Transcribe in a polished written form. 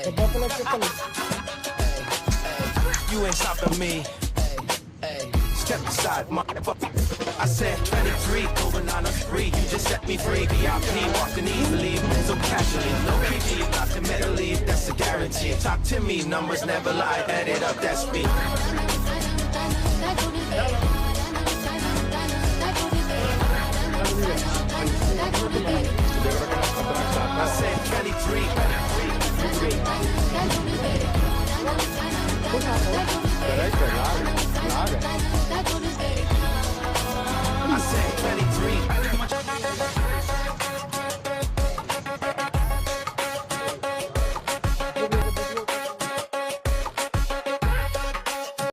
You ain't stopping me. Step aside, motherfucker. I said 23, going on a spree. You just set me free. VIP, walking easily, so casually. No PG, not the medley, that's a guarantee. Talk to me, numbers never lie. Add it up, that's me. Thank you.